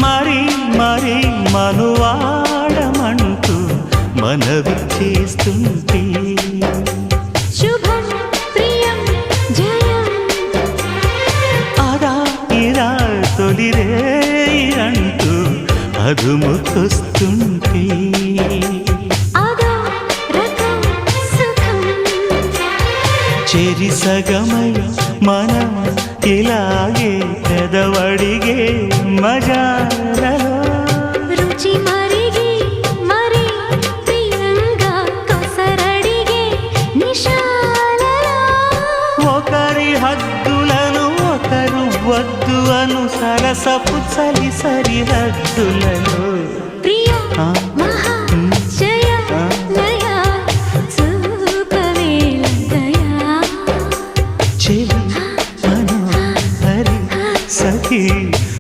మరి మరి మనువాడమంటూ మనవి చేస్తుంటే శుభం ప్రియం జయం అదా ఇదా తొలిరే అంటూ అదుముకొస్తుంటే అదో రకం సుఖం చెరి సగమై మనం ఇలాగే పెదవడిగే మజాలలో రుచి మరిగి మరి ప్రియంగా కొసరడిగే నిశాలలో ఒకరి హద్దులను ఒకరు వద్దు అను సరసపు చలి సరిహద్దులలో ప్రియా ఆ